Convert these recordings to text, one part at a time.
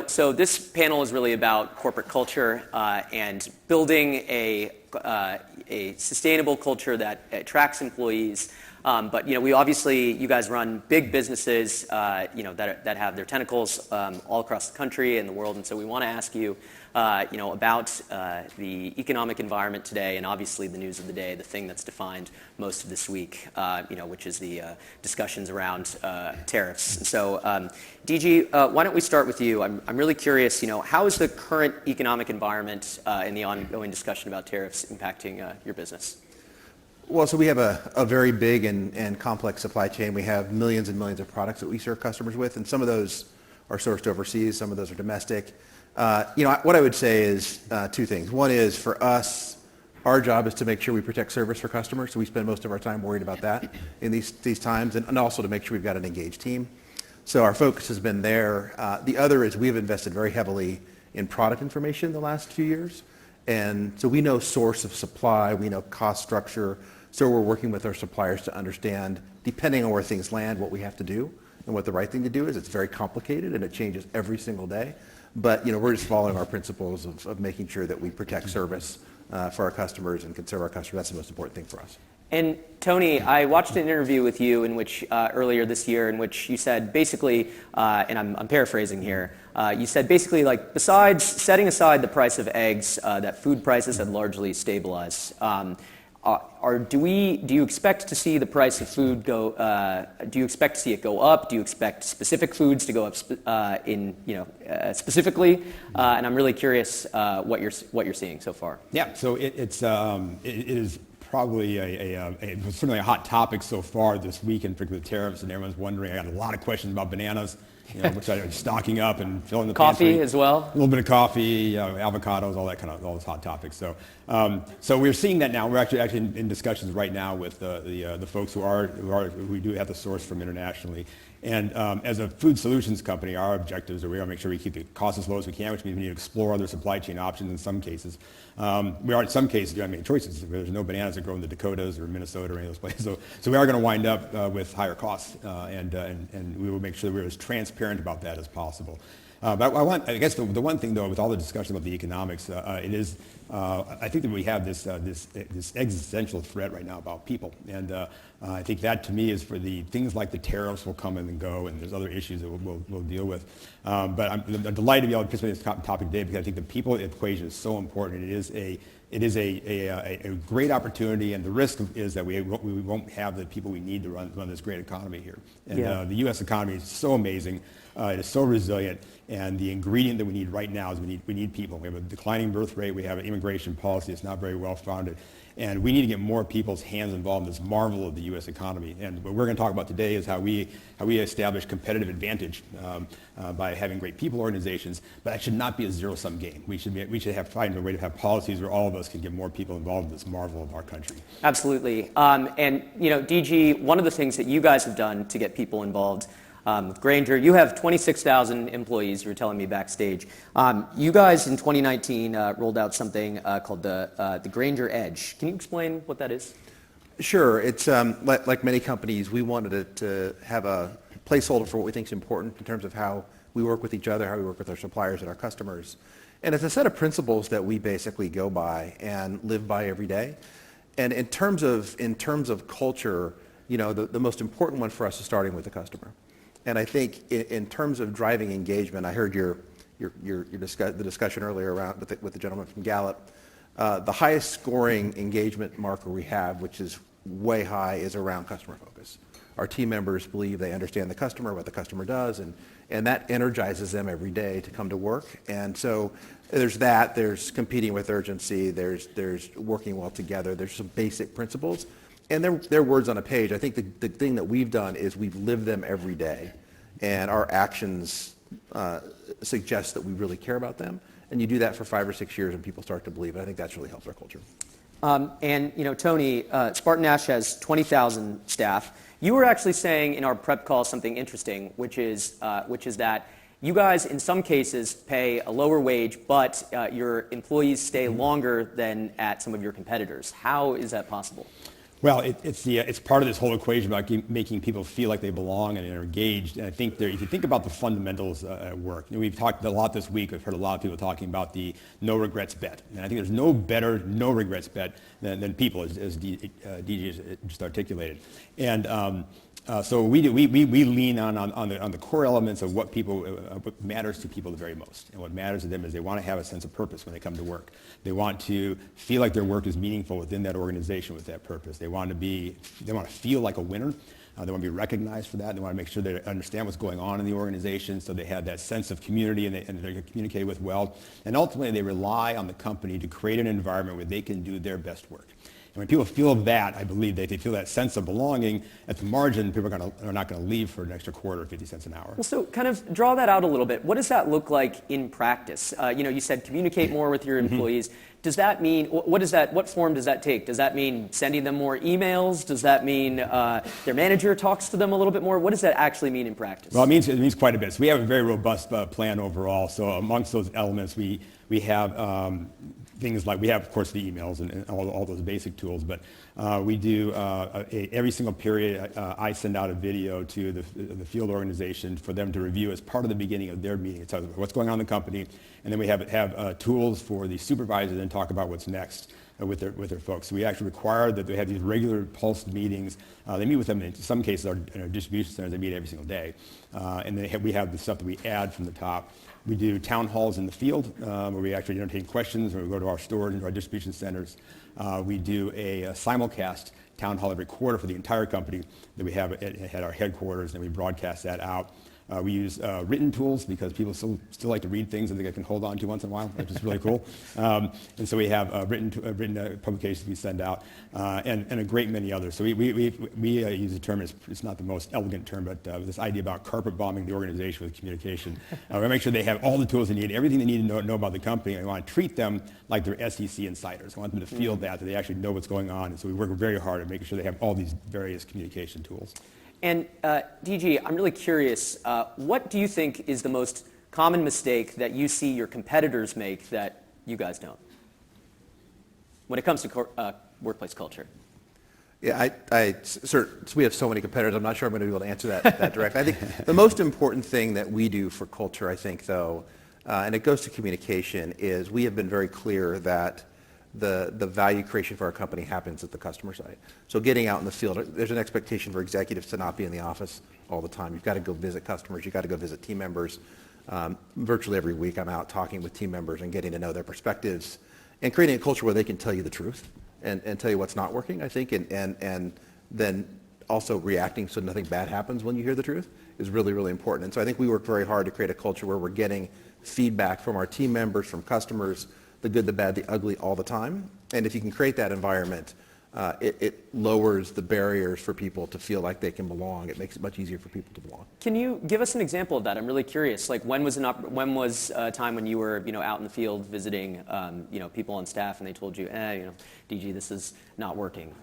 So this panel is really about corporate culture and building a sustainable culture that attracts employees. But we obviously, you guys run big businesses, that have their tentacles all across the country and the world, and so we want to ask you, about the economic environment today, and obviously the news of the day, the thing that's defined most of this week, which is the discussions around tariffs. And so, DG, why don't we start with you? I'm really curious. How is the current economic environment and the ongoing discussion about tariffs impacting your business? Well, so we have a very big and complex supply chain. We have millions and millions of products that we serve customers with, and some of those are sourced overseas, some of those are domestic. What I would say is two things. One is, for us, our job is to make sure we protect service for customers, so we spend most of our time worried about that in these times, and also to make sure we've got an engaged team. So our focus has been there. The other is we've invested very heavily in product information the last few years, and so we know source of supply, we know cost structure, so we're working with our suppliers to understand, depending on where things land, what we have to do and what the right thing to do is. It's very complicated and it changes every single day. But we're just following our principles of making sure that we protect service for our customers and can serve our customers. That's the most important thing for us. And Tony, I watched an interview with you in which earlier this year, in which you said basically, and I'm paraphrasing here, you said basically, like, besides setting aside the price of eggs, that food prices had largely stabilized. Do you expect to see the price of food go? Do you expect to see it go up? Do you expect specific foods to go up specifically? And I'm really curious what you're seeing so far. Yeah. So it is probably certainly a hot topic so far this week, in particular the tariffs, and everyone's wondering. I got a lot of questions about bananas, which I'm stocking up and filling the coffee pantry. As well. A little bit of coffee, avocados, all those hot topics. So we're seeing that now. We're actually in discussions right now with the folks who do have the source from internationally. And as a food solutions company, our objectives are we want to make sure we keep the costs as low as we can, which means we need to explore other supply chain options in some cases. We are in some cases doing many choices. There's no bananas that grow in the Dakotas or Minnesota or any of those places. So we are going to wind up with higher costs, and we will make sure that we're as transparent about that as possible. But I guess the one thing, though, with all the discussion about the economics, it is I think that we have this existential threat right now about people, and I think that, to me, is for the things like the tariffs will come and go, and there's other issues that we'll deal with. But I'm delighted to be able to participate in this topic today, because I think the people equation is so important. It is a great opportunity, and the risk is that we won't have the people we need to run this great economy here. And the U.S. economy is so amazing. It is so resilient, and the ingredient that we need right now is we need people. We have a declining birth rate. We have an immigration policy that's not very well founded, and we need to get more people's hands involved in this marvel of the U.S. economy. And what we're going to talk about today is how we establish competitive advantage by having great people organizations. But that should not be a zero-sum game. We should find a way to have policies where all of us can get more people involved in this marvel of our country. Absolutely. And DG, one of the things that you guys have done to get people involved. With Grainger, you have 26,000 employees, you were telling me backstage. You guys in 2019 rolled out something called the Grainger Edge. Can you explain what that is? Sure. It's like many companies, we wanted to have a placeholder for what we think is important in terms of how we work with each other, how we work with our suppliers and our customers. And it's a set of principles that we basically go by and live by every day. And in terms of culture, the most important one for us is starting with the customer. And I think in terms of driving engagement, I heard the discussion earlier around with the gentleman from Gallup. The highest scoring engagement marker we have, which is way high, is around customer focus. Our team members believe they understand the customer, what the customer does, and that energizes them every day to come to work. And so there's that. There's competing with urgency. There's working well together. There's some basic principles. And they're words on a page. I think the thing that we've done is we've lived them every day, and our actions suggest that we really care about them. And you do that for 5 or 6 years, and people start to believe it. I think that's really helped our culture. Tony, SpartanNash has 20,000 staff. You were actually saying in our prep call something interesting, which is that you guys, in some cases, pay a lower wage, but your employees stay longer than at some of your competitors. How is that possible? Well, it's part of this whole equation about making people feel like they belong and are engaged. And I think if you think about the fundamentals at work, we've talked a lot this week. I've heard a lot of people talking about the no regrets bet. And I think there's no better no regrets bet than people, as DG just articulated. And so we lean on the core elements of what matters to people the very most. And what matters to them is they want to have a sense of purpose when they come to work. They want to feel like their work is meaningful within that organization with that purpose. They want to feel like a winner. They want to be recognized for that. They want to make sure they understand what's going on in the organization, so they have that sense of community and they're communicated with well. And ultimately, they rely on the company to create an environment where they can do their best work. And when people feel that, I believe that they feel that sense of belonging, at the margin, people are not going to leave for an extra quarter or 50 cents an hour. Well, so kind of draw that out a little bit. What does that look like in practice? You said communicate more with your employees. Does that mean, what form does that take? Does that mean sending them more emails? Does that mean their manager talks to them a little bit more? What does that actually mean in practice? Well, it means quite a bit. So we have a very robust plan overall. So amongst those elements, we have things like, we have, of course, the emails and all those basic tools, but we do, every single period, I send out a video to the field organization for them to review as part of the beginning of their meeting. It tells them what's going on in the company, and then we have tools for the supervisor to then talk about what's next with their folks. So we actually require that they have these regular pulsed meetings. They meet with them, in some cases, in our distribution centers, they meet every single day. And then we have the stuff that we add from the top. We do town halls in the field where we actually entertain questions, or we go to our stores and our distribution centers. We do a simulcast town hall every quarter for the entire company that we have at our headquarters, and we broadcast that out. We use written tools because people still like to read things that they can hold on to once in a while, which is really cool. And so we have written publications we send out, and a great many others. So we use a term, it's not the most elegant term, but this idea about carpet bombing the organization with communication. We make sure they have all the tools they need, everything they need to know about the company, and we want to treat them like they're SEC insiders. I want them to feel that they actually know what's going on. And so we work very hard at making sure they have all these various communication tools. And DG, I'm really curious, what do you think is the most common mistake that you see your competitors make that you guys don't when it comes to workplace culture? Yeah, we have so many competitors, I'm not sure I'm going to be able to answer that directly. I think the most important thing that we do for culture, I think, though, and it goes to communication, is we have been very clear that the value creation for our company happens at the customer side. So getting out in the field, there's an expectation for executives to not be in the office all the time. You've got to go visit customers. You've got to go visit team members. Virtually every week I'm out talking with team members and getting to know their perspectives and creating a culture where they can tell you the truth and tell you what's not working, I think, and then also reacting so nothing bad happens when you hear the truth is really, really important. And so I think we work very hard to create a culture where we're getting feedback from our team members, from customers, the good, the bad, the ugly, all the time. And if you can create that environment, it lowers the barriers for people to feel like they can belong. It makes it much easier for people to belong. Can you give us an example of that? I'm really curious. Like, when was a time when you were, out in the field visiting, people on staff, and they told you, DG, this is not working?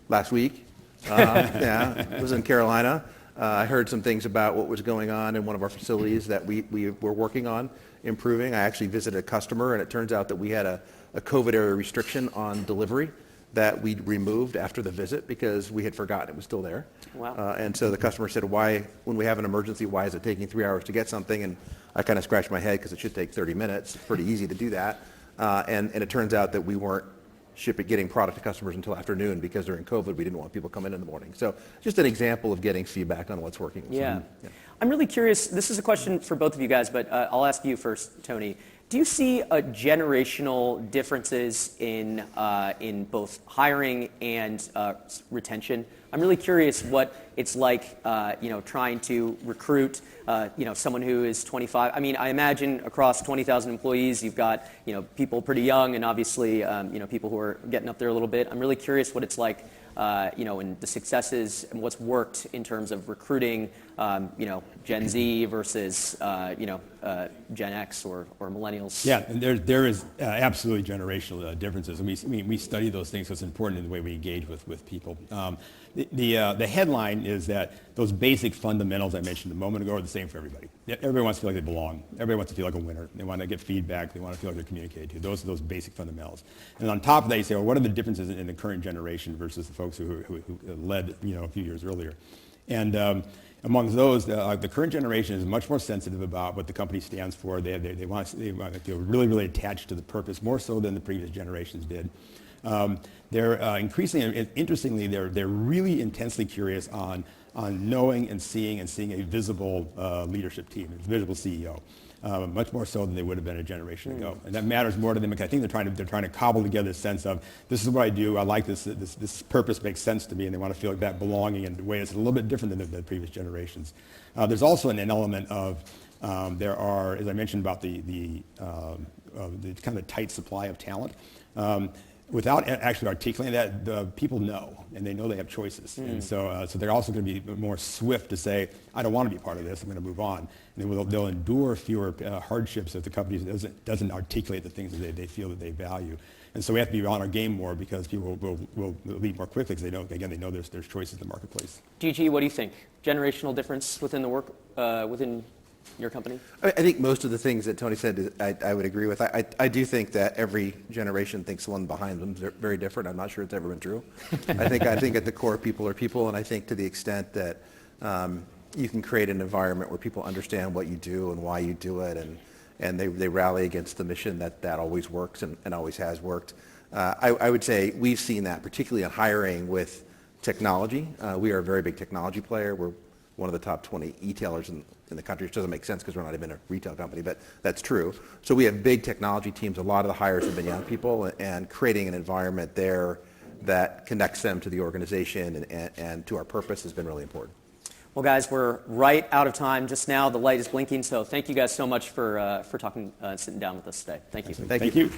Last week, yeah, I was in Carolina. I heard some things about what was going on in one of our facilities that we were working on improving. I actually visited a customer, and it turns out that we had a COVID era restriction on delivery that we removed after the visit because we had forgotten it was still there. Wow. And so the customer said, when we have an emergency, why is it taking 3 hours to get something? And I kind of scratched my head because it should take 30 minutes. It's pretty easy to do that. And it turns out that we weren't getting product to customers until afternoon because during COVID we didn't want people coming in the morning. So just an example of getting feedback on what's working. Yeah. I'm really curious. This is a question for both of you guys, but I'll ask you first, Tony. Do you see generational differences in both hiring and retention? I'm really curious what it's like, trying to recruit, someone who is 25. I mean, I imagine across 20,000 employees, you've got, people pretty young and obviously, people who are getting up there a little bit. I'm really curious what it's like, and the successes and what's worked in terms of recruiting, Gen Z versus, Gen X or millennials? Yeah, and there is absolutely generational differences, and we study those things, so it's important in the way we engage with people. The headline is that those basic fundamentals I mentioned a moment ago are the same for everybody. Everybody wants to feel like they belong. Everybody wants to feel like a winner. They want to get feedback. They want to feel like they're communicated to. Those are those basic fundamentals. And on top of that, you say, well, what are the differences in the current generation versus the folks who led a few years earlier? And among those, the current generation is much more sensitive about what the company stands for. They want to feel really, really attached to the purpose, more so than the previous generations did. They're increasingly, interestingly, they're really intensely curious on knowing and seeing a visible leadership team, a visible CEO. Much more so than they would have been a generation ago, and that matters more to them because I think they're trying to cobble together a sense of this is what I do. I like this. This purpose makes sense to me, and they want to feel like that belonging in a way that's a little bit different than the previous generations. There's also an element of there are, as I mentioned, about the kind of tight supply of talent. Without actually articulating that, the people know, and they know they have choices. And so they're also going to be more swift to say, I don't want to be part of this, I'm going to move on. And they'll endure fewer hardships if the company doesn't articulate the things that they feel that they value. And so we have to be on our game more because people will leave more quickly because they know there's choices in the marketplace. DG, what do you think? Generational difference within the work, within your company? I think most of the things that Tony said, I would agree with. I do think that every generation thinks the one behind them is very different. I'm not sure it's ever been true. I think at the core, people are people, and I think to the extent that you can create an environment where people understand what you do and why you do it, and they rally against the mission, that always works and always has worked. I would say we've seen that, particularly in hiring with technology. We are a very big technology player. We're one of the top 20 e-tailers in the country, which doesn't make sense because we're not even a retail company, but that's true. So we have big technology teams. A lot of the hires have been young people, and creating an environment there that connects them to the organization and to our purpose has been really important. Well, guys, we're right out of time. Just now, the light is blinking, so thank you guys so much for talking and sitting down with us today. Thank you. Thank you.